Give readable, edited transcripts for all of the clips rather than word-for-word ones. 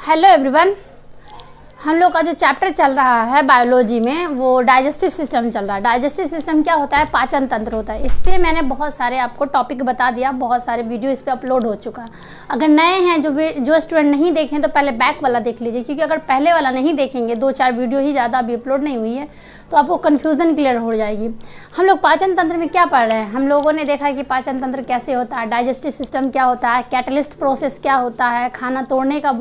Hello everyone. हम लोग का जो चैप्टर चल रहा है बायोलॉजी में वो डाइजेस्टिव सिस्टम चल रहा है। डाइजेस्टिव सिस्टम क्या होता है? पाचन तंत्र होता है। इस पर मैंने बहुत सारे आपको टॉपिक बता दिया, बहुत सारे वीडियो इस पर अपलोड हो चुका है। अगर नए हैं जो स्टूडेंट नहीं देखें तो पहले बैक वाला देख लीजिए, क्योंकि अगर पहले वाला नहीं देखेंगे, 2-4 वीडियो ही ज़्यादा अभी अपलोड नहीं हुई है, तो आपको कन्फ्यूज़न क्लियर हो जाएगी। हम लोग पाचन तंत्र में क्या पढ़ रहे हैं? हम लोगों ने देखा कि पाचन तंत्र कैसे होता है, डाइजेस्टिव सिस्टम क्या होता है, कैटलिस्ट प्रोसेस क्या होता है, खाना तोड़ने का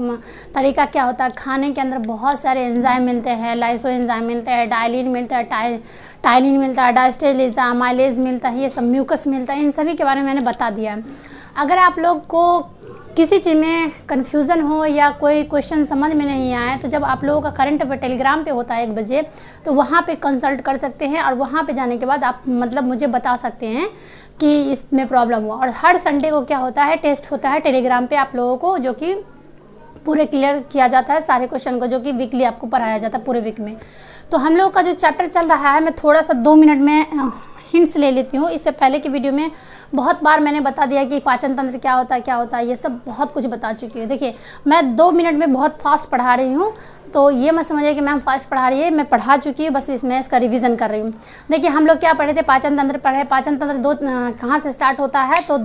तरीका क्या होता है। खाने के अंदर बहुत सारे एंजाइम मिलते हैं, लाइसो एंजाइम मिलते हैं, डायलिन मिलता है, टाइलिन मिलता है, डायस्टेज मिलता है, अमाइलेज मिलता है, ये सब म्यूकस मिलता है। इन सभी के बारे में मैंने बता दिया है। अगर आप लोग को किसी चीज़ में कन्फ्यूज़न हो या कोई क्वेश्चन समझ में नहीं आए, तो जब आप लोगों का करंट अफेयर टेलीग्राम पे होता है 1 बजे, तो वहाँ पे कंसल्ट कर सकते हैं और वहाँ पे जाने के बाद आप मुझे बता सकते हैं कि इसमें प्रॉब्लम हुआ। और हर संडे को क्या होता है, टेस्ट होता है टेलीग्राम पे आप लोगों को, जो कि पूरे क्लियर किया जाता है सारे क्वेश्चन को, जो कि वीकली आपको पढ़ाया जाता है पूरे वीक में। तो हम लोग का जो चैप्टर चल रहा है, मैं थोड़ा सा 2 मिनट में हिंट्स ले लेती हूँ। इससे पहले की वीडियो में बहुत बार मैंने बता दिया कि पाचन तंत्र क्या होता है, ये सब बहुत कुछ बता चुकी हूँ। देखिए, मैं 2 मिनट में बहुत फास्ट पढ़ा रही हूँ, तो ये मत समझिए कि मैम फास्ट पढ़ा रही है, मैं पढ़ा चुकी हूँ, बस इसमें इसका रिवीजन कर रही हूँ। देखिए, हम लोग क्या पढ़े थे? पाचन तंत्र पढ़े। पाचन तंत्र कहाँ से स्टार्ट होता है? तो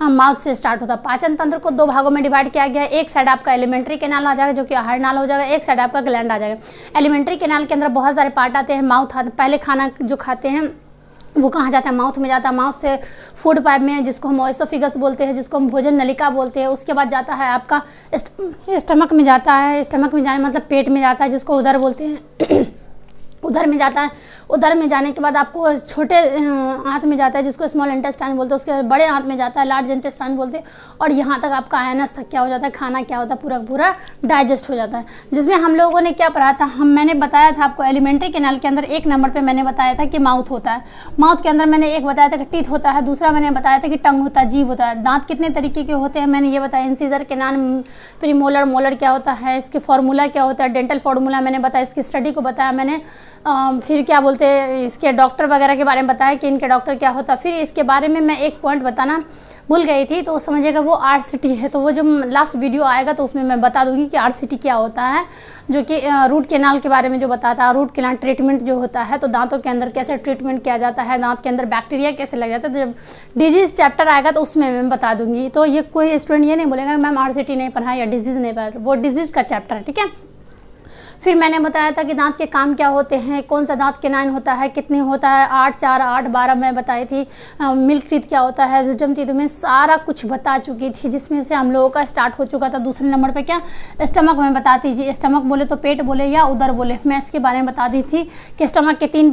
माउथ से स्टार्ट होता है। पाचन तंत्र को 2 भागों में डिवाइड किया गया है। एक साइड आपका एलिमेंट्री कैनाल आ जाएगा, जो कि आहार नाल हो जाएगा। एक साइड आपका ग्लैंड आ जाएगा। एलिमेंट्री कैनाल के अंदर बहुत सारे पार्ट आते हैं। माउथ पहले खाना जो खाते हैं वो कहाँ जाता है? माउथ में जाता है। माउथ से फूड पाइप में, जिसको हम ओएसोफिगस बोलते हैं, जिसको हम भोजन नलिका बोलते हैं। उसके बाद जाता है आपका स्टमक में जाता है। स्टमक में जाने मतलब पेट में जाता है, जिसको उदर बोलते हैं। उधर में जाता है। उधर में जाने के बाद आपको छोटे आंत में जाता है, जिसको स्मॉल इंटेस्टाइन बोलते हैं। उसके बाद बड़े आंत में जाता है, लार्ज इंटेस्टाइन बोलते हैं। और यहाँ तक आपका आयनस तक क्या हो जाता है, खाना क्या होता है, पूरा पूरा डाइजेस्ट हो जाता है। जिसमें हम लोगों ने क्या पढ़ा था, मैंने बताया था आपको एलिमेंट्री कैनाल के अंदर 1 नंबर पर मैंने बताया था कि माउथ होता है। माउथ के अंदर मैंने एक बताया था कि टीथ होता है, दूसरा मैंने बताया था कि टंग होता है, जीभ होता है। दांत कितने तरीके के होते हैं मैंने ये बताया। इंसीजर, कैनान, प्रीमोलर, मोलर क्या होता है, इसके फॉर्मूला क्या होता है, डेंटल फार्मूला मैंने बताया, इसकी स्टडी को बताया मैंने। फिर क्या बोलते हैं, इसके डॉक्टर वगैरह के बारे में बताया कि इनके डॉक्टर क्या होता है। फिर इसके बारे में मैं एक पॉइंट बताना भूल गई थी, तो समझिएगा वो RCT है। तो वो जो लास्ट वीडियो आएगा तो उसमें मैं बता दूंगी कि RCT क्या होता है, जो कि रूट कैनाल के बारे में जो बताता है। रूट कैनाल ट्रीटमेंट जो होता है, तो दांतों के अंदर कैसे ट्रीटमेंट किया जाता है, दांत के अंदर बैक्टीरिया कैसे लग जाता है। तो जब डिजीज़ चैप्टर आएगा तो उसमें मैं बता दूंगी। तो ये कोई स्टूडेंट ये नहीं बोलेगा मैम RCT नहीं पढ़ा या डिजीज़ नहीं पढ़ा, वो डिजीज़ का चैप्टर है, ठीक है। फिर मैंने बताया था कि दांत के काम क्या होते हैं, कौन सा दांत कैनाइन होता है, कितने होता है, 8, 4, 8, 12 मैं बताई थी। मिल्क टीथ क्या होता है, विजडम टीथ में सारा कुछ बता चुकी थी, जिसमें से हम लोगों का स्टार्ट हो चुका था। दूसरे नंबर पे क्या, स्टमक में बताती थी। स्टमक बोले तो पेट बोले या उदर बोले, मैं इसके बारे में बता दी थी कि स्टमक के 3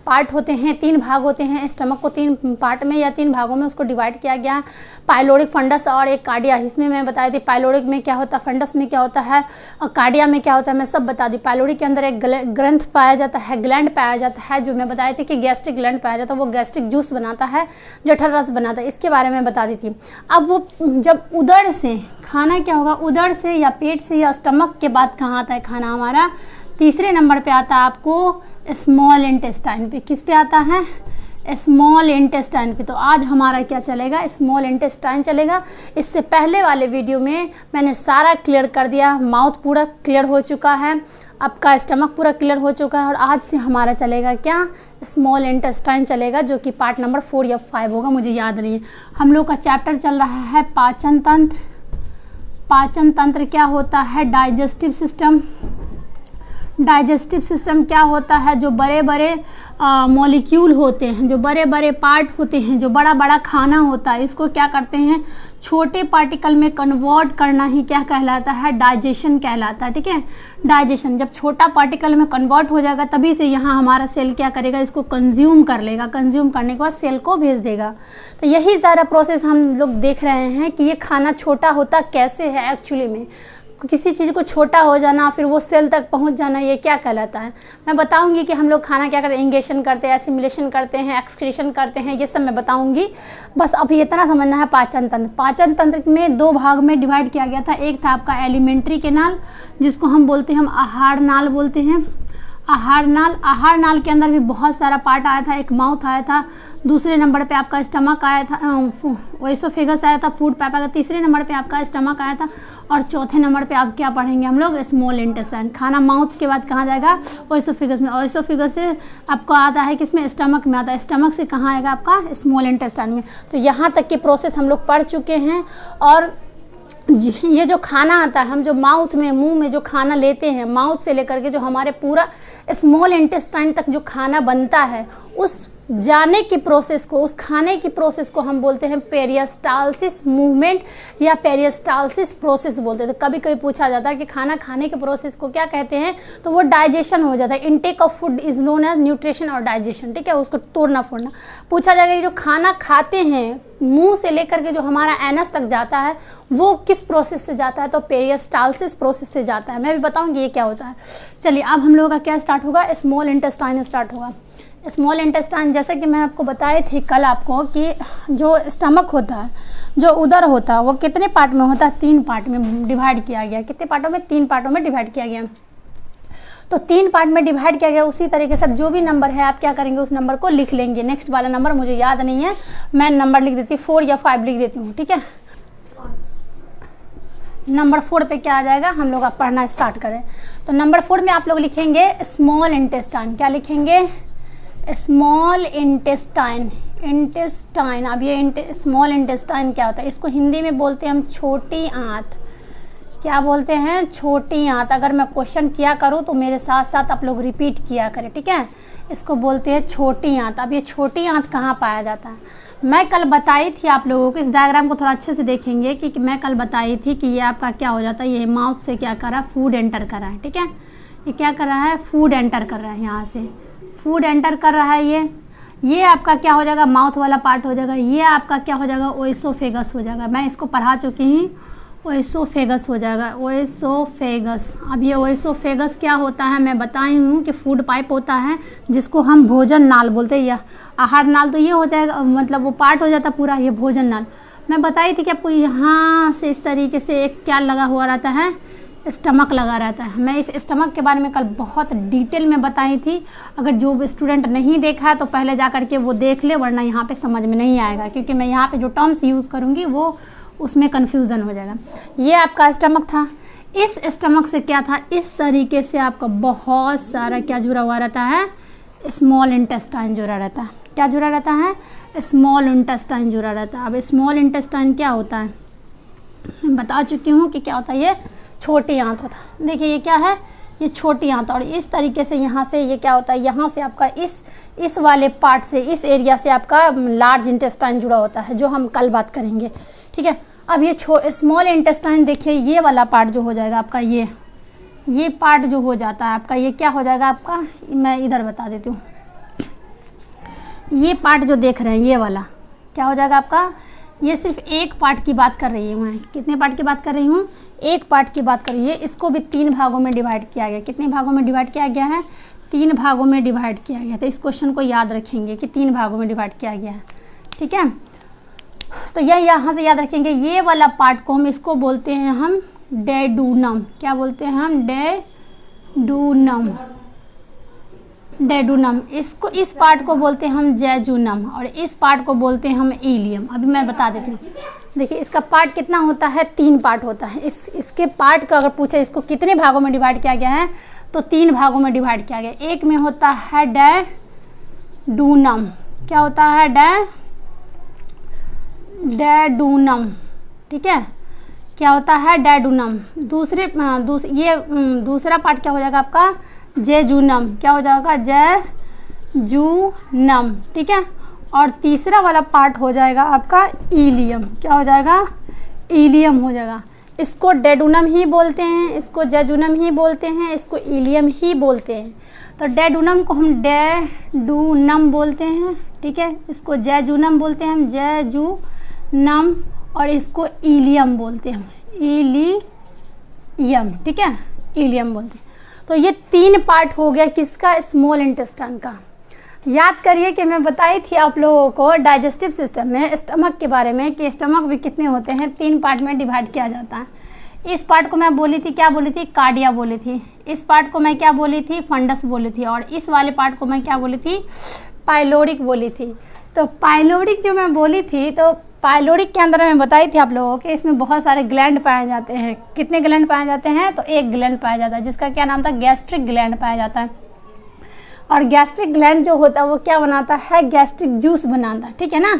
पार्ट होते हैं, 3 भाग होते हैं। स्टमक को 3 पार्ट में या 3 भागों में उसको डिवाइड किया गया। पाइलोरिक, फंडस और एक कार्डिया, इसमें मैं बताई थी पाइलोरिक में क्या होता है, फंडस में क्या होता है और कार्डिया में क्या होता है, मैं सब बता दी। पाइलोरी के अंदर एक ग्रंथ पाया जाता है, ग्लैंड पाया जाता है, जो मैं बताई थी कि गैस्ट्रिक ग्लैंड पाया जाता है, वो गैस्ट्रिक जूस बनाता है, जठर रस बनाता है, इसके बारे में बता दी थी। अब वो जब उदर से खाना क्या होगा, उदर से या पेट से या स्टमक के बाद कहाँ आता है खाना हमारा? तीसरे नंबर पे आता है आपको स्मॉल इंटेस्टाइन पे। किस पे आता है? स्मॉल इंटेस्टाइन पे। तो आज हमारा क्या चलेगा? स्मॉल इंटेस्टाइन चलेगा। इससे पहले वाले वीडियो में मैंने सारा क्लियर कर दिया। माउथ पूरा क्लियर हो चुका है, आपका स्टमक पूरा क्लियर हो चुका है। और आज से हमारा चलेगा क्या? स्मॉल इंटेस्टाइन चलेगा, जो कि पार्ट नंबर 4 या 5 होगा, मुझे याद नहीं है। हम लोग का चैप्टर चल रहा है पाचन तंत्र। पाचन तंत्र क्या होता है? Digestive system. डाइजेस्टिव सिस्टम क्या होता है? जो बड़े बड़े मॉलिक्यूल होते हैं, जो बड़े बड़े पार्ट होते हैं, जो बड़ा बड़ा खाना होता है, इसको क्या करते हैं? छोटे पार्टिकल में कन्वर्ट करना ही क्या कहलाता है? डाइजेशन कहलाता है, ठीक है। डाइजेशन जब छोटा पार्टिकल में कन्वर्ट हो जाएगा, तभी से यहाँ हमारा सेल क्या करेगा? इसको कंज्यूम कर लेगा। कंज्यूम करने के बाद सेल को भेज देगा। तो यही सारा प्रोसेस हम लोग देख रहे हैं कि ये खाना छोटा होता कैसे है एक्चुअली में। किसी चीज़ को छोटा हो जाना, फिर वो सेल तक पहुंच जाना, ये क्या कहलाता है? मैं बताऊंगी कि हम लोग खाना क्या करते हैं, इंगेशन करते हैं, एसिमिलेशन करते हैं, एक्सक्रीशन करते हैं, ये सब मैं बताऊंगी। बस अभी इतना समझना है पाचन तंत्र। पाचन तंत्र में 2 भाग में डिवाइड किया गया था। एक था आपका एलिमेंट्री कैनाल, जिसको हम बोलते हैं, हम आहार नाल बोलते हैं। आहार नाल के अंदर भी बहुत सारा पार्ट आया था। एक माउथ आया था, दूसरे नंबर पे आपका स्टमक आया था, ओएसोफेगस आया था, फूड पाइप आया था, तीसरे नंबर पे आपका स्टमक आया था, और चौथे नंबर पे आप क्या पढ़ेंगे हम लोग, स्मॉल इंटेस्टाइन। खाना माउथ के बाद कहाँ जाएगा, ओएसोफेगस में। ओएसोफेगस से आपको आता है किसमें, स्टमक में आता है। स्टमक से कहाँ आएगा आपका, स्मॉल इंटेस्टाइन में। तो यहाँ तक की प्रोसेस हम लोग पढ़ चुके हैं। और ये जो खाना आता है, हम जो माउथ में, मुंह में जो खाना लेते हैं, माउथ से लेकर के जो हमारे पूरा स्मॉल इंटेस्टाइन तक जो खाना बनता है, उस जाने की प्रोसेस को, उस खाने की प्रोसेस को हम बोलते हैं पेरिस्टालसिस मूवमेंट या पेरिस्टालसिस प्रोसेस बोलते हैं। तो कभी कभी पूछा जाता है कि खाना खाने के प्रोसेस को क्या कहते हैं, तो वो डाइजेशन हो जाता है। Intake of food is known as nutrition और डाइजेशन, ठीक है, उसको तोड़ना फोड़ना। पूछा जाएगा कि जो खाना खाते हैं मुंह से लेकर के जो हमारा एनस तक जाता है, वो किस प्रोसेस से जाता है, तो पेरिस्टालसिस प्रोसेस से जाता है। मैं भी बताऊंगी ये क्या होता है। चलिए अब हम लोगों का क्या स्टार्ट होगा, स्मॉल इंटेस्टाइन स्टार्ट होगा। स्मॉल इंटेस्टाइन, जैसे कि मैं आपको बताई थी कल आपको कि जो स्टमक होता है, जो उदर होता है, वो कितने पार्ट में होता है, 3 पार्ट में डिवाइड किया गया। कितने पार्टों में, 3 पार्टों में डिवाइड किया गया। तो 3 पार्ट में डिवाइड किया गया। उसी तरीके से जो भी नंबर है आप क्या करेंगे, उस नंबर को लिख लेंगे। नेक्स्ट वाला नंबर मुझे याद नहीं है, मैं नंबर लिख देती हूँ, 4 या 5 लिख देती हूँ, ठीक है। नंबर 4 पे क्या आ जाएगा, हम लोग आप पढ़ना स्टार्ट करें। तो नंबर 4 में आप लोग लिखेंगे स्मॉल इंटेस्टाइन। क्या लिखेंगे, स्मॉल इंटेस्टाइन। इंटेस्टाइन, अब ये स्मॉल इंटेस्टाइन क्या होता है, इसको हिंदी में बोलते हैं हम छोटी आंत। क्या बोलते हैं, छोटी आंत। अगर मैं क्वेश्चन किया करूँ तो मेरे साथ साथ आप लोग रिपीट किया करें, ठीक है। इसको बोलते हैं छोटी आंत। अब ये छोटी आंत कहाँ पाया जाता है, मैं कल बताई थी आप लोगों को। इस डायग्राम को थोड़ा अच्छे से देखेंगे कि मैं कल बताई थी कि ये आपका क्या हो जाता है, ये माउथ से क्या कर रहा है, फूड एंटर कर रहा है, ठीक है। ये क्या कर रहा है, फूड एंटर कर रहा है, यहाँ से फूड एंटर कर रहा है। ये आपका क्या हो जाएगा, माउथ वाला पार्ट हो जाएगा। ये आपका क्या हो जाएगा, ओएसोफेगस हो जाएगा। मैं इसको पढ़ा चुकी हूँ, ओएसोफेगस हो जाएगा, ओएसोफेगस। अब ये ओएसोफेगस क्या होता है, मैं बताई हूँ कि फूड पाइप होता है जिसको हम भोजन नाल बोलते हैं, या आहार नाल। तो ये हो जाएगा, मतलब वो पार्ट हो जाता पूरा, ये भोजन नाल। मैं बताई थी कि आपको यहाँ से इस तरीके से एक क्या लगा हुआ रहता है, स्टमक लगा रहता है। मैं इस स्टमक के बारे में कल बहुत डिटेल में बताई थी। अगर जो स्टूडेंट नहीं देखा है तो पहले जा कर के वो देख ले, वरना यहाँ पे समझ में नहीं आएगा, क्योंकि मैं यहाँ पे जो टर्म्स यूज़ करूँगी वो उसमें कन्फ्यूज़न हो जाएगा। ये आपका स्टमक था। इस स्टमक से क्या था, इस तरीके से आपका बहुत सारा क्या जुड़ा हुआ रहता है, स्मॉल इंटेस्टाइन जुड़ा रहता है। क्या जुड़ा रहता है, स्मॉल इंटेस्टाइन जुड़ा रहता है। अब स्मॉल इंटेस्टाइन क्या होता है, मैं बता चुकी हूँ कि क्या होता है, ये छोटी आंत होता है। देखिए ये क्या है, ये छोटी आंत। और इस तरीके से यहाँ से ये क्या होता है, यहाँ से आपका इस वाले पार्ट से, इस एरिया से आपका लार्ज इंटेस्टाइन जुड़ा होता है, जो हम कल बात करेंगे, ठीक है। अब ये स्मॉल इंटेस्टाइन देखिए, ये वाला पार्ट जो हो जाएगा आपका, ये पार्ट जो हो जाता है आपका, ये क्या हो जाएगा आपका, मैं इधर बता देती हूँ। ये पार्ट जो देख रहे हैं, ये वाला क्या हो जाएगा आपका, ये सिर्फ एक पार्ट की बात कर रही हूँ मैं। कितने पार्ट की बात कर रही हूँ, एक पार्ट की बात कर रही है। इसको भी 3 भागों में डिवाइड किया गया। कितने भागों में डिवाइड किया गया है, 3 भागों में डिवाइड किया गया। तो इस क्वेश्चन को याद रखेंगे कि 3 भागों में डिवाइड किया गया है, ठीक है। तो यह यहाँ से याद रखेंगे। ये वाला पार्ट को हम इसको बोलते हैं हम डेडूनम। क्या बोलते हैं हम, डेडूनम। डेडूनम, इसको, इस पार्ट को बोलते हैं हम जेजुनम, और इस पार्ट को बोलते हैं हम इलियम। अभी मैं बता देती हूँ। देखिए इसका पार्ट कितना होता है, 3 पार्ट होता है। इसके पार्ट का अगर पूछे इसको कितने भागों में डिवाइड किया गया है, तो 3 भागों में डिवाइड किया गया। एक में होता है डेडूनम। क्या होता है, डेडूनम, ठीक है। क्या होता है, डेडूनम। दूसरा पार्ट क्या हो जाएगा आपका, जेजुनम। क्या हो जाएगा, जेजुनम, ठीक है। और तीसरा वाला पार्ट हो जाएगा आपका इलियम। क्या हो जाएगा, इलियम हो जाएगा। इसको डेडूनम ही बोलते हैं, इसको जेजुनम ही बोलते हैं, इसको इलियम ही बोलते हैं। तो डेडूनम को हम डेडूनम बोलते हैं, ठीक है। इसको जेजुनम बोलते हैं हम, जेजुनम। और इसको इलियम बोलते हैं हम, इलियम, ठीक है, इलियम बोलते हैं। तो ये 3 पार्ट हो गया किसका, स्मॉल इंटेस्टाइन का। याद करिए कि मैं बताई थी आप लोगों को डाइजेस्टिव सिस्टम में स्टमक के बारे में कि स्टमक भी कितने होते हैं, 3 पार्ट में डिवाइड किया जाता है। इस पार्ट को मैं बोली थी, क्या बोली थी, कार्डिया बोली थी। इस पार्ट को मैं क्या बोली थी, फंडस बोली थी। और इस वाले पार्ट को मैं क्या बोली थी, पाइलोरिक बोली थी। तो पाइलोरिक जो मैं बोली थी, तो पाइलोरिक के अंदर मैं बताई थी आप लोगों के इसमें बहुत सारे ग्लैंड पाए जाते हैं। कितने ग्लैंड पाए जाते हैं, तो एक ग्लैंड पाया जाता है जिसका क्या नाम था, गैस्ट्रिक ग्लैंड पाया जाता है। और गैस्ट्रिक ग्लैंड जो होता है वो क्या बनाता है, गैस्ट्रिक जूस बनाता है, ठीक है ना।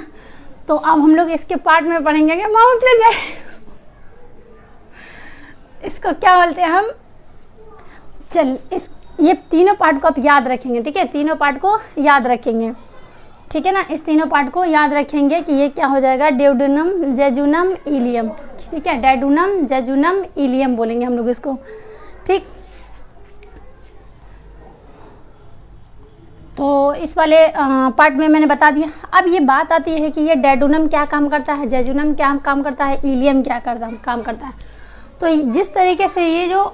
तो अब हम लोग इसके पार्ट में पढ़ेंगे कि मामा प्लीज इसको क्या बोलते हैं हम, चल इस ये तीनों पार्ट को आप याद रखेंगे, ठीक है, तीनों पार्ट को याद रखेंगे, ठीक है ना। इस तीनों पार्ट को याद रखेंगे कि ये क्या हो जाएगा, डेडूनम, जेजुनम, इलियम, ठीक है, डेडूनम, जेजुनम, इलियम बोलेंगे हम लोग इसको, ठीक। तो इस वाले पार्ट में मैंने बता दिया। अब ये बात आती है कि ये डेडूनम क्या काम करता है, जेजुनम क्या काम करता है, इलियम क्या काम करता है। तो जिस तरीके से ये जो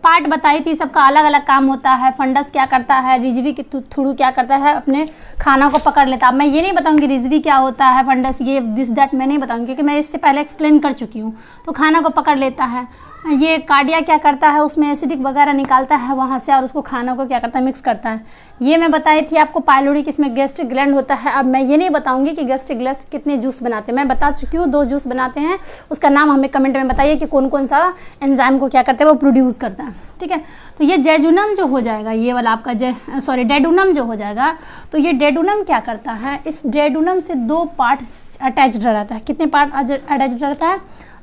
पार्ट बताई थी सबका अलग अलग काम होता है। फंडस क्या करता है, रिजवी के थ्रू क्या करता है, अपने खाना को पकड़ लेता है। मैं ये नहीं बताऊंगी रिजवी क्या होता है, फंडस ये दिस दैट मैं नहीं बताऊंगी क्योंकि मैं इससे पहले एक्सप्लेन कर चुकी हूँ। तो खाना को पकड़ लेता है। ये कार्डिया क्या करता है, उसमें एसिडिक वगैरह निकालता है वहाँ से और उसको खाना को क्या करता है, मिक्स करता है। ये मैं बताई थी आपको पाइलोरिक, इसमें गैस्ट्रिक ग्लैंड होता है। अब मैं ये नहीं बताऊंगी कि गैस्ट्रिक ग्लैंड कितने जूस बनाते हैं, मैं बता चुकी हूँ 2 जूस बनाते हैं। उसका नाम हमें कमेंट में बताइए कि कौन कौन सा एंजाइम को क्या करता है, वो प्रोड्यूस करता है, ठीक है। तो ये जेजुनम जो हो जाएगा, ये वाला आपका डेडूनम जो हो जाएगा, तो ये डेडूनम क्या करता है, इस डेडूनम से 2 पार्ट अटैच्ड रहता है। कितने पार्ट अटैच्ड रहता है,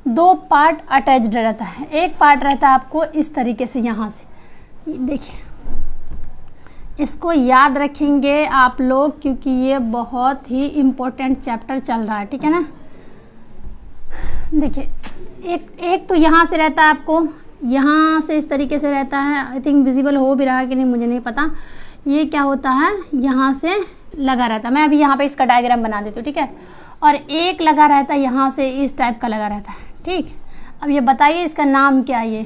2 पार्ट अटैच्ड रहता है। एक पार्ट रहता है आपको इस तरीके से, यहाँ से देखिए, इसको याद रखेंगे आप लोग क्योंकि ये बहुत ही इम्पोर्टेंट चैप्टर चल रहा है, ठीक है ना। देखिए एक तो यहाँ से रहता है आपको, यहाँ से इस तरीके से रहता है। आई थिंक विजिबल हो भी रहा है कि नहीं मुझे नहीं पता। ये क्या होता है, यहाँ से लगा रहता है। मैं अभी यहाँ पे इसका डायग्राम बना देती हूँ, ठीक है। और एक लगा रहता है यहाँ से, इस टाइप का लगा रहता है, ठीक। अब ये बताइए इसका नाम क्या है, ये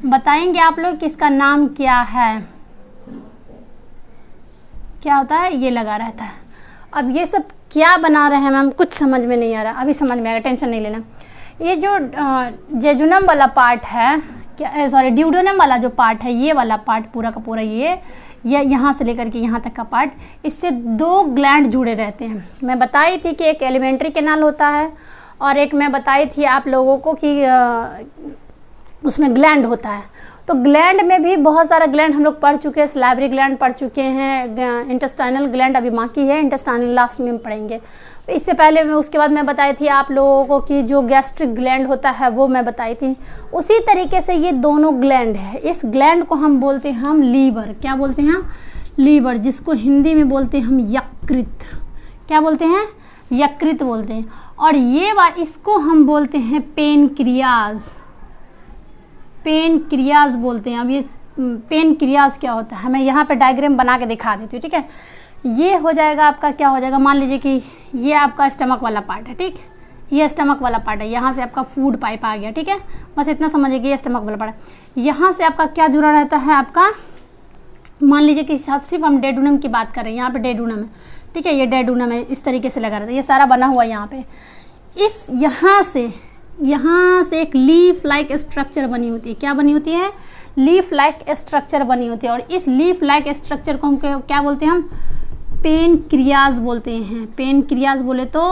बताएंगे आप लोग कि इसका नाम क्या है, क्या होता है, ये लगा रहता है। अब ये सब क्या बना रहे हैं मैम, कुछ समझ में नहीं आ रहा, अभी समझ में आएगा, टेंशन नहीं लेना। ये जो जेजुनम वाला पार्ट है, क्या सॉरी ड्यूडेनम वाला जो पार्ट है, ये वाला पार्ट पूरा का पूरा ये यहाँ से लेकर के यहाँ तक का पार्ट, इससे 2 ग्लैंड जुड़े रहते हैं। मैं बताई थी कि एक एलिमेंट्री कैनाल होता है और एक मैं बताई थी आप लोगों को कि उसमें ग्लैंड होता है। तो ग्लैंड में भी बहुत सारा ग्लैंड हम लोग पढ़ चुके हैं। सलाइवरी ग्लैंड पढ़ चुके हैं, इंटेस्टाइनल ग्लैंड अभी बाकी है, इंटेस्टाइनल लास्ट में पढ़ेंगे। इससे पहले उसके बाद मैं बताई थी आप लोगों को कि जो गैस्ट्रिक ग्लैंड होता है वो मैं बताई थी। उसी तरीके से ये दोनों ग्लैंड है। इस ग्लैंड को हम बोलते हैं हम लीवर। क्या बोलते हैं हम, लीवर, जिसको हिंदी में बोलते हैं हम यकृत। क्या बोलते हैं, यकृत बोलते हैं। और ये इसको हम बोलते हैं पेनक्रियाज। पेनक्रियाज बोलते हैं। अब ये पेनक्रियाज क्या होता है, मैं यहाँ पे डायग्राम बना के दिखा देती हूँ, ठीक है। ये हो जाएगा आपका, क्या हो जाएगा, मान लीजिए कि ये आपका स्टमक वाला पार्ट है, ठीक। ये स्टमक वाला पार्ट है, यहाँ से आपका फूड पाइप आ गया, ठीक है। बस इतना समझिए कि ये स्टमक वाला पार्ट है। यहाँ से आपका क्या जुड़ा रहता है, आपका मान लीजिए कि सिर्फ हम डेडूनम की बात कर रहे हैं, यहाँ पे डेडूनम है, ठीक है। ये डेडूनम है, इस तरीके से लगा रहता है, ये सारा बना हुआ है यहाँ पे। इस यहाँ से एक लीफ लाइक स्ट्रक्चर बनी होती है। क्या बनी होती है, लीफ लाइक स्ट्रक्चर बनी होती है। और इस लीफ लाइक स्ट्रक्चर को हम क्या बोलते हैं, हम पेनक्रियाज बोलते हैं। पेनक्रियाज बोले तो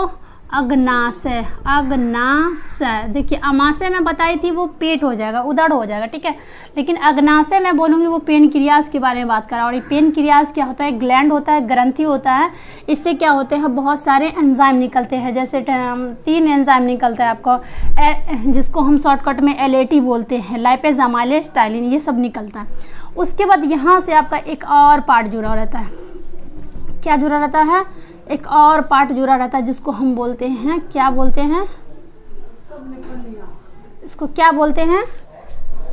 अग्नाशय, अग्नाशय। देखिए अमाशय में बताई थी वो पेट हो जाएगा, उदर हो जाएगा, ठीक है। लेकिन अग्नाशय में बोलूँगी वो पेनक्रियाज के बारे में बात करा। और ये पेनक्रियाज क्या होता है, ग्लैंड होता है, ग्रंथि होता है। इससे क्या होते हैं, बहुत सारे एंजाइम निकलते हैं। जैसे 3 एंजाइम निकलता है आपको, जिसको हम शॉर्टकट में LAT बोलते हैं, लाइपेज, अमाइलेज, टाइलिन, ये सब निकलता है। उसके बाद यहाँ से आपका एक और पार्ट जुड़ा रहता है। क्या जुड़ा रहता है, एक और पार्ट जुड़ा रहता है जिसको हम बोलते हैं, क्या बोलते हैं, इसको क्या बोलते हैं,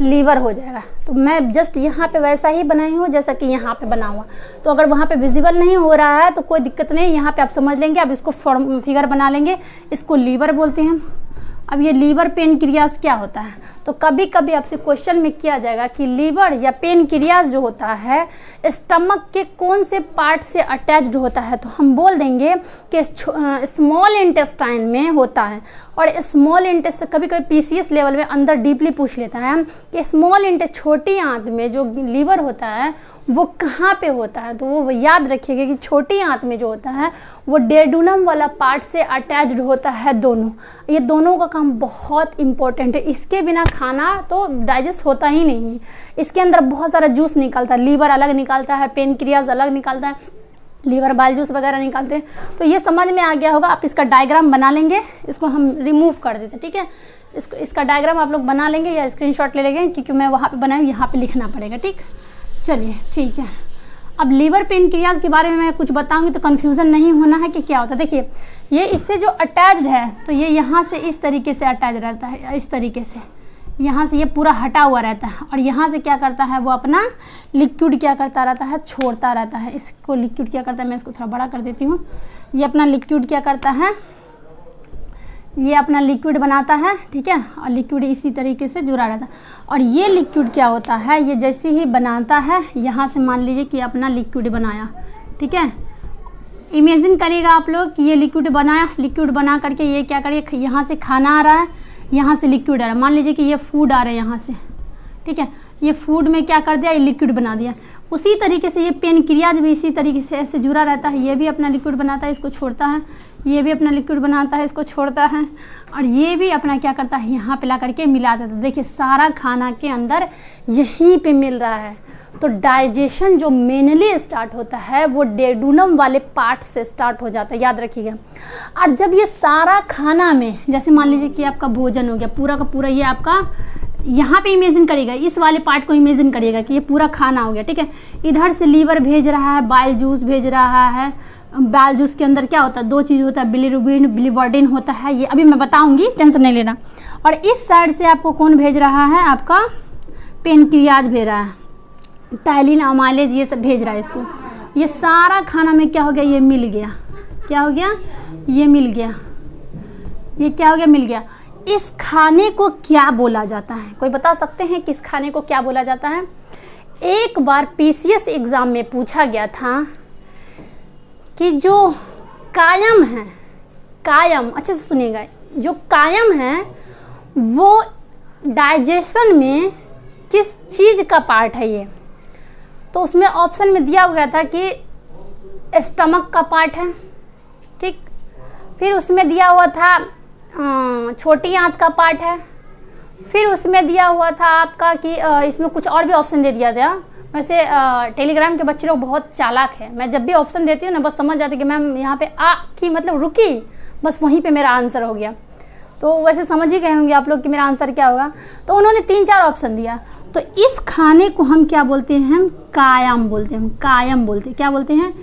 लीवर हो जाएगा। तो मैं जस्ट यहाँ पे वैसा ही बनाई हूँ जैसा कि यहाँ पे बना हुआ। तो अगर वहाँ पे विजिबल नहीं हो रहा है तो कोई दिक्कत नहीं, यहाँ पे आप समझ लेंगे, आप इसको फिगर बना लेंगे। इसको लीवर बोलते हैं अब ये लीवर पेनक्रियाज क्या होता है, तो कभी कभी आपसे क्वेश्चन में किया जाएगा कि लीवर या पेनक्रियाज जो होता है स्टमक के कौन से पार्ट से अटैच्ड होता है, तो हम बोल देंगे कि स्मॉल इंटेस्टाइन में होता है। और स्मॉल इंटेस्टाइन कभी कभी पीसीएस लेवल में अंदर डीपली पूछ लेता है कि स्मॉल इंटेस्ट छोटी आंत में जो लीवर होता है वो कहाँ पे होता है, तो वो याद रखिएगा कि छोटी आंत में जो होता है वो डेडुनम वाला पार्ट से अटैच्ड होता है दोनों। ये दोनों का काम बहुत इंपॉर्टेंट है, इसके बिना खाना तो डाइजेस्ट होता ही नहीं है। इसके अंदर बहुत सारा जूस निकलता है, लीवर अलग निकालता है, पेनक्रियाज अलग निकालता है, लीवर बाइल जूस वगैरह निकालते हैं। तो ये समझ में आ गया होगा। आप इसका डायग्राम बना लेंगे, इसको हम रिमूव कर देते हैं, ठीक है। इसका डायग्राम आप लोग बना लेंगे या स्क्रीनशॉट ले लेंगे, क्योंकि मैं वहाँ पे बनाई हूँ, यहाँ पे लिखना पड़ेगा, ठीक। चलिए ठीक है। अब लीवर पेनक्रियाज के बारे में मैं कुछ बताऊंगी तो कन्फ्यूज़न नहीं होना है कि क्या होता है। देखिए ये इससे जो अटैच्ड है तो ये यहाँ से इस तरीके से अटैच रहता है, इस तरीके से यहाँ से ये पूरा हटा हुआ रहता है, और यहाँ से क्या करता है वो अपना लिक्विड क्या करता रहता है, छोड़ता रहता है। इसको लिक्विड क्या करता है, मैं इसको थोड़ा बड़ा कर देती हूँ। ये अपना लिक्विड क्या करता है, ये अपना लिक्विड बनाता है, ठीक है, और लिक्विड इसी तरीके से जुड़ा रहता है। और ये लिक्विड क्या होता है, ये जैसे ही बनाता है यहाँ से मान लीजिए कि अपना लिक्विड बनाया, ठीक है। इमेजिन करिएगा आप लोग कि ये लिक्विड बनाया, लिक्विड बना करके ये क्या करिए, यहाँ से खाना आ रहा है, यहाँ से लिक्विड आ रहा है। मान लीजिए कि ये फूड आ रहा है यहाँ से, ठीक है, ये फूड में क्या कर दिया, ये लिक्विड बना दिया। उसी तरीके से ये पेनक्रियाज भी इसी तरीके से ऐसे जुड़ा रहता है, ये भी अपना लिक्विड बनाता है, इसको छोड़ता है, ये भी अपना लिक्विड बनाता है, इसको छोड़ता है, और ये भी अपना क्या करता है, यहाँ पे ला करके मिला देता है। देखिए सारा खाना के अंदर यहीं पे मिल रहा है। तो डाइजेशन जो मेनली स्टार्ट होता है वो डेडुनम वाले पार्ट से स्टार्ट हो जाता है, याद रखिएगा। और जब ये सारा खाना में, जैसे मान लीजिए कि आपका भोजन हो गया पूरा का पूरा, ये आपका यहाँ पे इमेजिन करिएगा, इस वाले पार्ट को इमेजिन करिएगा कि ये पूरा खाना हो गया, ठीक है। इधर से लीवर भेज रहा है, बाइल जूस भेज रहा है। बाइल जूस के अंदर क्या होता है, दो चीज़ होता है, बिलिरुबिन, बिलिवर्डिन होता है, ये अभी मैं बताऊंगी, टेंशन नहीं लेना। और इस साइड से आपको कौन भेज रहा है, आपका पेनक्रियाज भेज रहा है, टाइलिन, अमाइलेज, ये सब भेज रहा है इसको। ये सारा खाना में क्या हो गया, ये मिल गया, क्या हो गया, ये मिल गया, ये क्या हो गया, मिल गया। इस खाने को क्या बोला जाता है, कोई बता सकते हैं कि इस खाने को क्या बोला जाता है? एक बार पीसीएस एग्ज़ाम में पूछा गया था कि जो कायम है, कायम, अच्छे से सुनिएगा, जो कायम है वो डाइजेशन में किस चीज़ का पार्ट है ये? तो उसमें ऑप्शन में दिया हुआ था कि स्टमक का पार्ट है, ठीक। फिर उसमें दिया हुआ था छोटी आंत का पार्ट है। फिर उसमें दिया हुआ था आपका कि इसमें कुछ और भी ऑप्शन दे दिया था। वैसे टेलीग्राम के बच्चे लोग बहुत चालाक है, मैं जब भी ऑप्शन देती हूँ ना बस समझ जाती कि मैम यहाँ पे आ की मतलब रुकी, बस वहीं पे मेरा आंसर हो गया। तो वैसे समझ ही गए होंगे आप लोग कि मेरा आंसर क्या होगा। तो उन्होंने 3-4 ऑप्शन दिया। तो इस खाने को हम क्या बोलते हैं, हम कायम बोलते हैं, हम कायम बोलते हैं। क्या बोलते हैं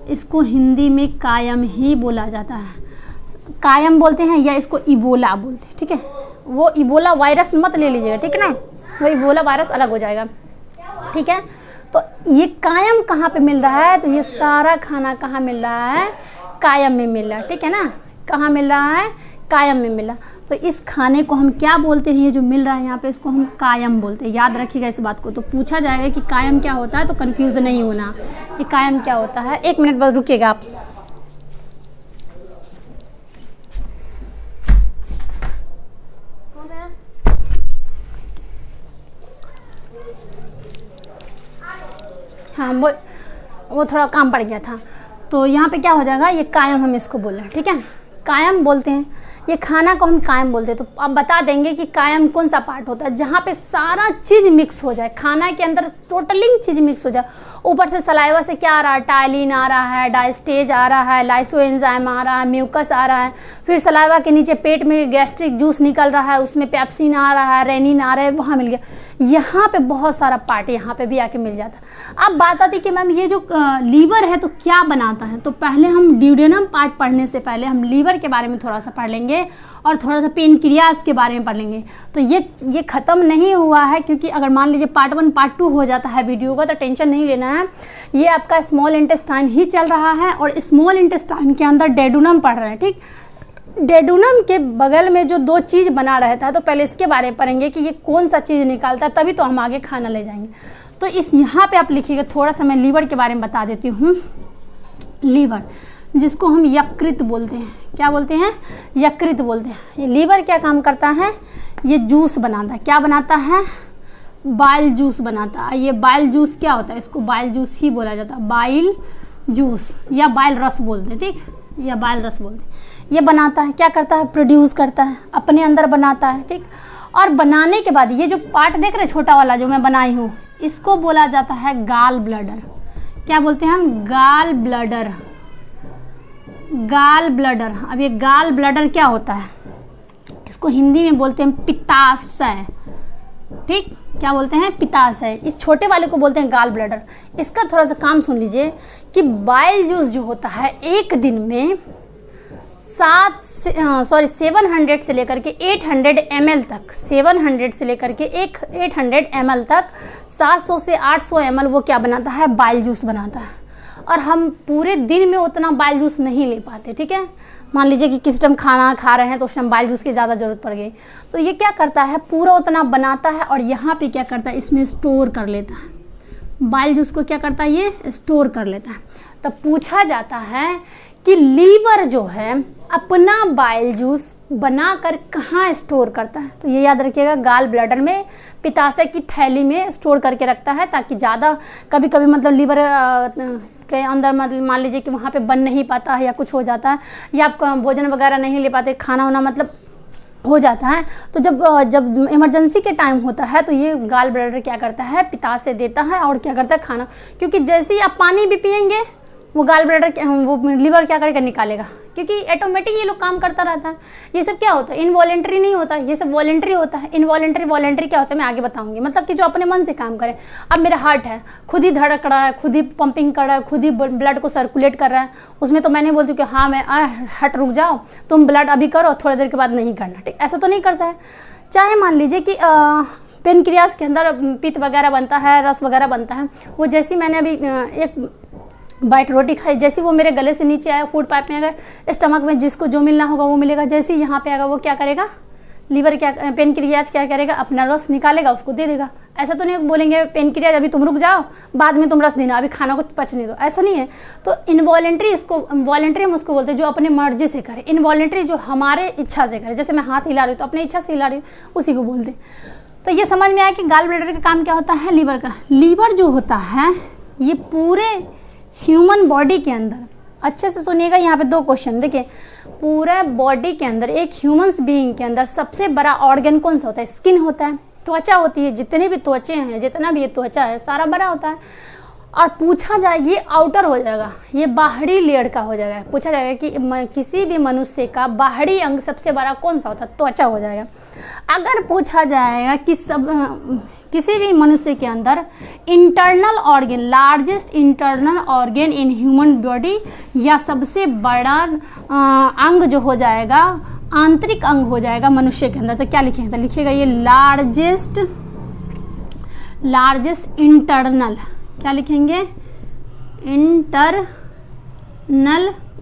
इसको, हिंदी में कायम ही बोला जाता है, कायम बोलते हैं, या इसको इबोला बोलते हैं, ठीक है। वो इबोला वायरस मत ले लीजिएगा, ठीक है ना, वो इबोला वायरस अलग हो जाएगा, ठीक है। तो ये कायम कहाँ पे मिल रहा है, तो ये सारा खाना कहाँ मिल रहा है, कायम में मिल रहा है, ठीक है ना। कहाँ मिल रहा है, कायम में मिला। तो इस खाने को हम क्या बोलते हैं, ये जो मिल रहा है यहाँ पे, इसको हम कायम बोलते हैं। याद रखिएगा इस बात को। तो पूछा जाएगा कि कायम क्या होता है, तो कंफ्यूज नहीं होना, ये कायम क्या होता है। 1 मिनट बस रुकिएगा आप। हाँ वो थोड़ा काम पड़ गया था। तो यहाँ पे क्या हो जाएगा, ये कायम हम इसको बोल रहे हैं, ठीक है, कायम बोलते हैं। ये खाना को हम कायम बोलते हैं। तो आप बता देंगे कि कायम कौन सा पार्ट होता है, जहाँ पे सारा चीज़ मिक्स हो जाए, खाना के अंदर टोटलिंग चीज़ मिक्स हो जाए। ऊपर से सलाइवा से क्या आ रहा है, टाइलिन आ रहा है, डायस्टेज आ रहा है, लाइसोएंजाइम आ रहा है, म्यूकस आ रहा है। फिर सलाइवा के नीचे पेट में गैस्ट्रिक जूस निकल रहा है, उसमें पेप्सिन आ रहा है, रेनिन आ रहा है, वहाँ मिल गया। यहाँ पे बहुत सारा पार्ट यहाँ पे भी आके मिल जाता है। अब बात आती है कि मैम ये जो लीवर है तो क्या बनाता है। तो पहले हम ड्यूडेनम पार्ट पढ़ने से पहले हम लीवर के बारे में थोड़ा सा पढ़ लेंगे और थोड़ा सा पेनक्रियाज के बारे में पढ़ लेंगे। तो ये ख़त्म नहीं हुआ है, क्योंकि अगर मान लीजिए पार्ट 1 पार्ट 2 हो जाता है वीडियो का तो टेंशन नहीं लेना है। ये आपका स्मॉल इंटेस्टाइन ही चल रहा है और स्मॉल इंटेस्टाइन के अंदर डेडुनम पढ़ रहे हैं, ठीक। डेडुनम के बगल में जो दो चीज़ बना रहता है, तो पहले इसके बारे में पढ़ेंगे कि ये कौन सा चीज़ निकालता है, तभी तो हम आगे खाना ले जाएंगे। तो इस यहाँ पे आप लिखिएगा, थोड़ा सा मैं लीवर के बारे में बता देती हूँ। लीवर, जिसको हम यकृत बोलते हैं, क्या बोलते हैं? यकृत बोलते हैं। ये लीवर क्या काम करता है? ये जूस बनाता है। क्या बनाता है? बाइल जूस बनाता है। ये बाइल जूस क्या होता है? इसको बाइल जूस ही बोला जाता है, बाइल जूस या बाइल रस बोलते हैं, ठीक, या बाइल रस बोलते हैं। ये बनाता है, क्या करता है? प्रोड्यूस करता है, अपने अंदर बनाता है, ठीक। और बनाने के बाद ये जो पार्ट देख रहे हैं छोटा वाला जो मैं बनाई हूँ, इसको बोला जाता है गाल ब्लडर। क्या बोलते हैं हम? गाल ब्लडर। गाल ब्लडर। अब ये गाल ब्लडर क्या होता है? इसको हिंदी में बोलते हैं पित्ताशय, ठीक। क्या बोलते हैं? पित्ताशय। इस छोटे वाले को बोलते हैं गाल ब्लडर। इसका थोड़ा सा काम सुन लीजिए कि बाइल जूस जो होता है एक दिन में 700 से लेकर के 800 ml तक, 700 से लेकर के 800 ml तक 700 से 800 ml वो क्या बनाता है? बाइल जूस बनाता है। और हम पूरे दिन में उतना बाइल जूस नहीं ले पाते, ठीक है। मान लीजिए कि किस टाइम खाना खा रहे हैं तो उस टाइम बाइल जूस की ज़्यादा ज़रूरत पड़ गई, तो ये क्या करता है? पूरा उतना बनाता है और यहाँ पे क्या करता है? इसमें स्टोर कर लेता है। बाइल जूस को क्या करता है? ये स्टोर कर लेता है। तब पूछा जाता है कि लीवर जो है अपना बाइल जूस बनाकर कहाँ स्टोर करता है? तो ये याद रखिएगा, गाल ब्लैडर में, पित्ताशय की थैली में स्टोर करके रखता है, ताकि ज़्यादा कभी कभी मतलब लीवर के अंदर मतलब मान लीजिए कि वहाँ पे बन नहीं पाता है या कुछ हो जाता है, या आप भोजन वगैरह नहीं ले पाते, खाना वाना मतलब हो जाता है, तो जब इमरजेंसी के टाइम होता है तो ये गाल ब्लैडर क्या करता है? पित्ताशय देता है और क्या करता है? खाना। क्योंकि जैसे ही आप पानी भी पिएंगे वो गाल ब्लैडर वो लीवर क्या करेगा? निकालेगा, क्योंकि ऑटोमेटिक ये लोग काम करता रहता है। ये सब क्या होता है? इनवॉलेंट्री नहीं होता, ये सब वॉलेंट्री होता है। इनवॉलेंट्री वॉलेंट्री क्या होता है मैं आगे बताऊंगी। मतलब कि जो अपने मन से काम करे। अब मेरा हार्ट है, खुद ही धड़क रहा है, खुद ही पंपिंग कर रहा है, खुद ही ब्लड को सर्कुलेट कर रहा है, उसमें तो मैं नहीं बोलती कि हाँ मैं हार्ट रुक जाओ, तुम ब्लड अभी करो, थोड़ी देर के बाद नहीं करना, ठीक। ऐसा तो नहीं करता है। चाहे मान लीजिए कि पेनक्रियास के अंदर पित्त वगैरह बनता है, रस वगैरह बनता है, वो जैसी मैंने अभी एक बाइट रोटी खाई, जैसे वो मेरे गले से नीचे आया, फूड पाइप में आएगा, स्टमक में जिसको जो मिलना होगा वो मिलेगा। जैसे ही यहाँ पे आएगा वो क्या करेगा? लीवर क्या, पेनक्रियाज क्या करेगा? अपना रस निकालेगा, उसको दे देगा। ऐसा तो नहीं बोलेंगे पेनक्रियाज अभी तुम रुक जाओ, बाद में तुम रस देना, अभी खाना को पचने दो, ऐसा नहीं है। तो इनवॉलेंट्री, इसको वॉलेंट्री हम उसको बोलते हैं जो अपने मर्जी से करे। इनवॉलेंट्री जो हमारे इच्छा से करे, जैसे मैं हाथ हिला रही हूँ तो अपनी इच्छा से हिला रही हूँ, उसी को बोलते हैं। तो ये समझ में आया कि गाल ब्लैडर का काम क्या होता है? लीवर का। लीवर जो होता है ये पूरे ह्यूमन बॉडी के अंदर, अच्छे से सुनिएगा, यहाँ पे दो क्वेश्चन देखिए। पूरा बॉडी के अंदर, एक ह्यूमंस बीइंग के अंदर सबसे बड़ा ऑर्गन कौन सा होता है? स्किन होता है, त्वचा होती है। जितने भी त्वचे हैं, जितना भी ये त्वचा है सारा बड़ा होता है। और पूछा जाएगा, ये आउटर हो जाएगा, ये बाहरी लेयर का हो जाएगा। पूछा जाएगा कि किसी भी मनुष्य का बाहरी अंग सबसे बड़ा कौन सा होता है? त्वचा हो जाएगा। अगर पूछा जाएगा कि किसी भी मनुष्य के अंदर internal organ, largest internal organ in human body, या सबसे बड़ा अंग जो हो जाएगा, आंतरिक अंग हो जाएगा मनुष्य के अंदर, तो क्या लिखेगा? तो लिखिएगा ये लार्जेस्ट इंटरनल, क्या लिखेंगे? इंटरनल।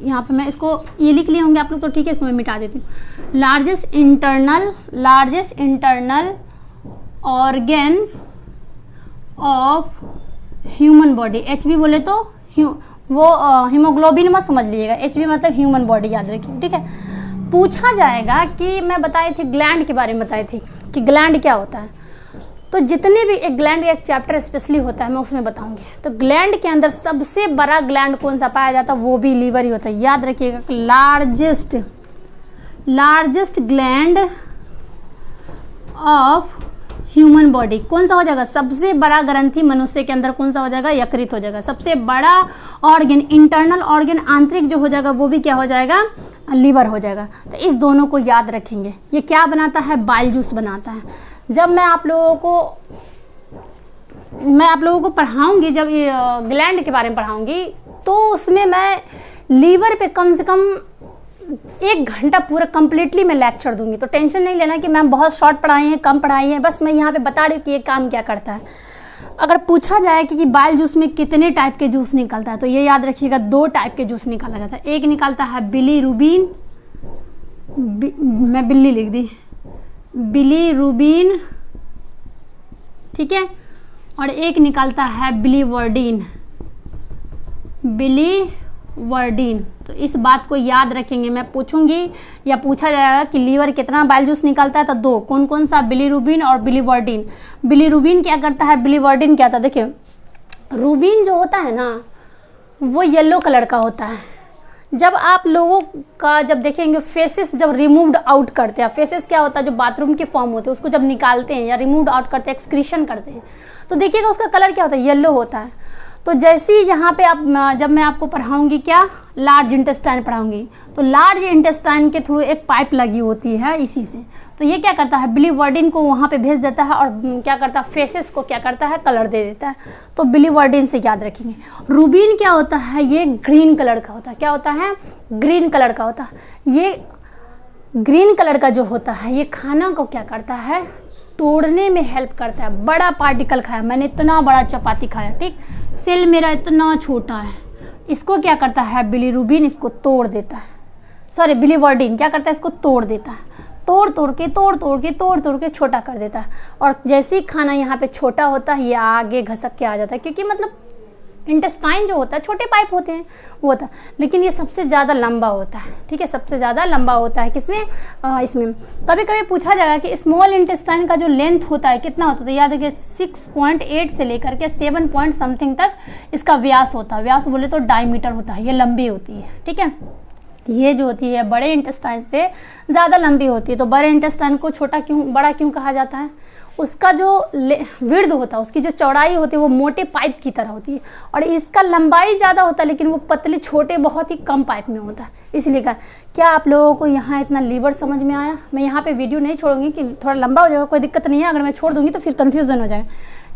यहाँ पे मैं इसको ये लिख लिए होंगे आप लोग, तो ठीक है, इसको मैं मिटा देती हूँ। Largest internal organ of human body. HB बोले तो वो हीमोग्लोबिन मत समझ लीजिएगा, HB मतलब ह्यूमन बॉडी, याद रखिए, ठीक है। पूछा जाएगा कि मैं बताई थी ग्लैंड के बारे में, बताई थी कि ग्लैंड क्या होता है। तो जितने भी एक ग्लैंड का एक चैप्टर स्पेशली होता है मैं उसमें बताऊंगी। तो ग्लैंड के अंदर सबसे बड़ा ग्लैंड कौन सा पाया जाता है? वो भी लीवर ही होता है, याद रखिएगा। Largest gland of human body कौन सा हो जाएगा? सबसे बड़ा ग्रंथि मनुष्य के अंदर कौन सा हो जाएगा? यकृत हो जाएगा। सबसे बड़ा ऑर्गन, इंटरनल ऑर्गन, आंतरिक जो हो जाएगा वो भी क्या हो जाएगा? लीवर हो जाएगा। तो इस दोनों को याद रखेंगे। ये क्या बनाता है? बाइल जूस बनाता है। जब मैं आप लोगों को पढ़ाऊंगी, जब ये ग्लैंड के बारे में पढ़ाऊंगी, तो उसमें मैं लीवर पे कम से कम 1 घंटा पूरा कंप्लीटली मैं लेक्चर दूंगी। तो टेंशन नहीं लेना कि मैम बहुत शॉर्ट पढ़ाई है, कम पढ़ाई है, बस मैं यहाँ पे बता रही हूँ कि ये काम क्या करता है। अगर पूछा जाए कि बाइल जूस में कितने टाइप के जूस निकलता है, तो ये याद रखिएगा 2 टाइप के जूस निकाला जाता है। एक निकलता है बिलीरुबिन मैं बिल्ली लिख दी, बिलीरुबिन, ठीक है, और एक निकलता है बिलीवर्डिन, बिलीवर्डिन। तो इस बात को याद रखेंगे, मैं पूछूंगी या पूछा जाएगा कि लीवर कितना बाइल जूस निकालता है, तो 2, कौन कौन सा, बिलीरुबिन और बिलीवर्डिन। बिलीरुबिन क्या करता है, बिलीवर्डिन क्या था, देखिए रूबिन जो होता है ना वो येलो कलर का होता है। जब आप लोगों का जब देखेंगे फेसेस जब रिमूव्ड आउट करते हैं, फेसेस क्या होता है जो बाथरूम के फॉर्म होते हैं उसको जब निकालते हैं या रिमूव्ड आउट करते हैं, एक्सक्रीशन करते हैं, तो देखिएगा उसका कलर क्या होता है, येलो होता है। तो जैसे ही यहाँ पे आप जब मैं आपको पढ़ाऊंगी क्या, लार्ज इंटेस्टाइन पढ़ाऊंगी, तो लार्ज इंटेस्टाइन के थ्रू एक पाइप लगी होती है इसी से, तो ये क्या करता है, बिलीवर्डिन को वहाँ पे भेज देता है और क्या करता है, फेसेस को क्या करता है, कलर दे देता है। तो बिलीवर्डिन से याद रखेंगे। रूबिन क्या होता है, ये ग्रीन कलर का होता है, क्या होता है, ग्रीन कलर का होता है। ये ग्रीन कलर का जो होता है ये खाना को क्या करता है, तोड़ने में हेल्प करता है। बड़ा पार्टिकल खाया मैंने, इतना बड़ा चपाती खाया, ठीक, सेल मेरा इतना छोटा है, इसको क्या करता है, बिलीरुबिन इसको तोड़ देता है, सॉरी बिलीवर्डिन क्या करता है, इसको तोड़ देता है, तोड़ के छोटा कर देता है। और जैसे ही खाना यहाँ पे छोटा होता है ये आगे घसक के आ जाता है, क्योंकि मतलब इंटेस्टाइन जो होता है छोटे पाइप होते हैं वो होता है, लेकिन ये सबसे ज़्यादा लंबा होता है, ठीक है, सबसे ज़्यादा लंबा होता है किसमें, इसमें। कभी कभी पूछा जाएगा कि स्मॉल इंटेस्टाइन का जो लेंथ होता है कितना होता है, याद रखिए 6.8 से लेकर के 7 पॉइंट समथिंग तक इसका व्यास होता है। व्यास बोले तो डायमीटर होता है, ये लंबी होती है, ठीक है। ये जो होती है बड़े इंटेस्टाइन से ज़्यादा लंबी होती है। तो बड़े इंटेस्टाइन को बड़ा क्यों कहा जाता है, उसका जो विड्थ होता है, उसकी जो चौड़ाई होती है वो मोटे पाइप की तरह होती है, और इसका लंबाई ज़्यादा होता है लेकिन वो पतले छोटे बहुत ही कम पाइप में होता है, इसलिए कहा। क्या आप लोगों को यहाँ इतना लीवर समझ में आया? मैं यहाँ पे वीडियो नहीं छोड़ूंगी कि थोड़ा लंबा हो जाएगा, कोई दिक्कत नहीं है, अगर मैं छोड़ दूँगी तो फिर कन्फ्यूज़न हो जाएगा।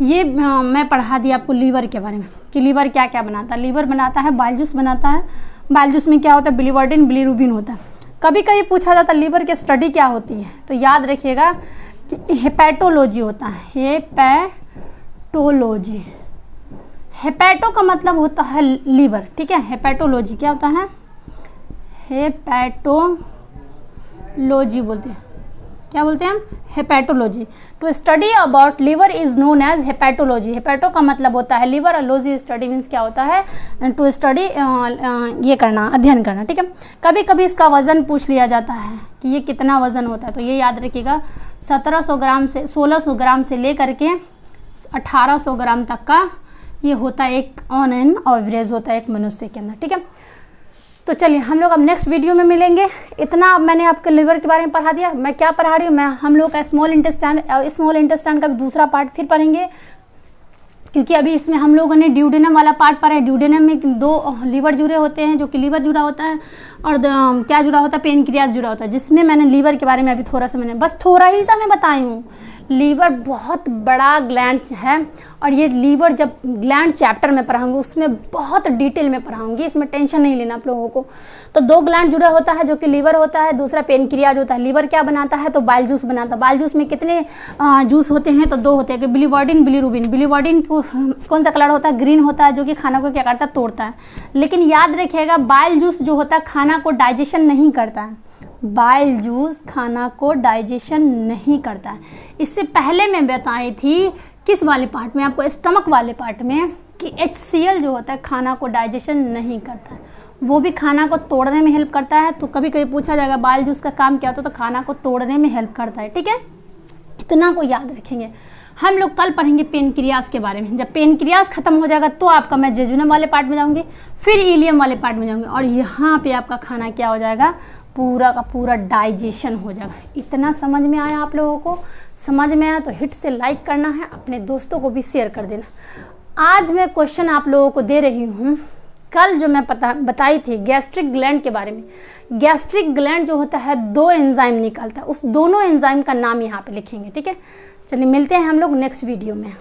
ये मैं पढ़ा दिया आपको लीवर के बारे में कि लीवर क्या क्या बनाता है। लीवर बनाता है बाइल जूस बनाता है, बाइल जूस में क्या होता है, बिलीवर्डिन, बिलीरुबिन होता है। कभी कभी पूछा जाता है लीवर की स्टडी क्या होती है, तो याद रखिएगा हेपेटोलॉजी होता है, हेपेटोलॉजी। हेपेटो का मतलब होता है लीवर, ठीक है, हेपेटोलॉजी क्या होता है, हेपेटोलॉजी बोलते हैं, क्या बोलते हैं हम, hepatology. To study about liver is known as hepatology. Hepato का मतलब होता है लीवर और लॉजी स्टडी मीन्स क्या होता है, टू स्टडी, ये करना, अध्ययन करना, ठीक है। कभी कभी इसका वज़न पूछ लिया जाता है कि ये कितना वज़न होता है, तो ये याद रखिएगा 1700 ग्राम से 1600 ग्राम से लेकर के 1800 ग्राम तक का ये होता है, एक ऑन एन एवरेज होता है एक मनुष्य के अंदर, ठीक है। तो चलिए हम लोग अब नेक्स्ट वीडियो में मिलेंगे। इतना मैंने आपके लिवर के बारे में पढ़ा दिया। मैं क्या पढ़ा रही हूँ, मैं हम लोग का स्मॉल इंटेस्टाइन का भी दूसरा पार्ट फिर पढ़ेंगे, क्योंकि अभी इसमें हम लोगों ने ड्यूडेनम वाला पार्ट पढ़ा है। ड्यूडेनम में 2 लीवर जुड़े होते हैं, जो कि लीवर जुड़ा होता है और क्या जुड़ा होता है, पेनक्रियाज जुड़ा होता है, जिसमें मैंने लीवर के बारे में अभी थोड़ा सा मैंने बस थोड़ा ही सा मैं बताई हूँ। लीवर बहुत बड़ा ग्लैंड है और ये लीवर जब ग्लैंड चैप्टर में पढ़ाऊंगी उसमें बहुत डिटेल में पढ़ाऊंगी, इसमें टेंशन नहीं लेना आप लोगों को। तो 2 ग्लैंड जुड़ा होता है जो कि लीवर होता है, दूसरा पेनक्रियाज होता है। लीवर क्या बनाता है, तो बाइल जूस बनाता है। बाइल जूस में कितने जूस होते हैं, तो 2 होते हैं, बिलीवर्डिन, बिलीरुबिन। बिलीवर्डिन को कौन सा कलर होता है, ग्रीन होता है, जो कि खाना को क्या करता है, तोड़ता है। लेकिन याद रखिएगा बाइल जूस जो होता है खाना को डाइजेशन नहीं करता है। बाइल जूस खाना को डाइजेशन नहीं करता है। इससे पहले मैं बताई थी किस वाले पार्ट में, आपको स्टमक वाले पार्ट में, कि HCl जो होता है खाना को डाइजेशन नहीं करता है, वो भी खाना को तोड़ने में हेल्प करता है। तो कभी कभी पूछा जाएगा बाइल जूस का काम क्या होता है, तो खाना को तोड़ने में हेल्प करता है, ठीक है। इतना को याद रखेंगे। हम लोग कल पढ़ेंगे पेनक्रियाज के बारे में। जब पेनक्रियाज खत्म हो जाएगा तो आपका मैं जेजुनम वाले पार्ट में जाऊंगी, फिर इलियम वाले पार्ट में जाऊंगी, और यहाँ पे आपका खाना क्या हो जाएगा, पूरा का पूरा डाइजेशन हो जाएगा। इतना समझ में आया आप लोगों को? समझ में आया तो हिट से लाइक करना है, अपने दोस्तों को भी शेयर कर देना। आज मैं क्वेश्चन आप लोगों को दे रही हूँ, कल जो मैं बताई थी गैस्ट्रिक ग्लैंड के बारे में। गैस्ट्रिक ग्लैंड जो होता है 2 एंजाइम निकालता है, उस दोनों एंजाइम का नाम यहाँ पे लिखेंगे, ठीक है। चलिए मिलते हैं हम लोग नेक्स्ट वीडियो में।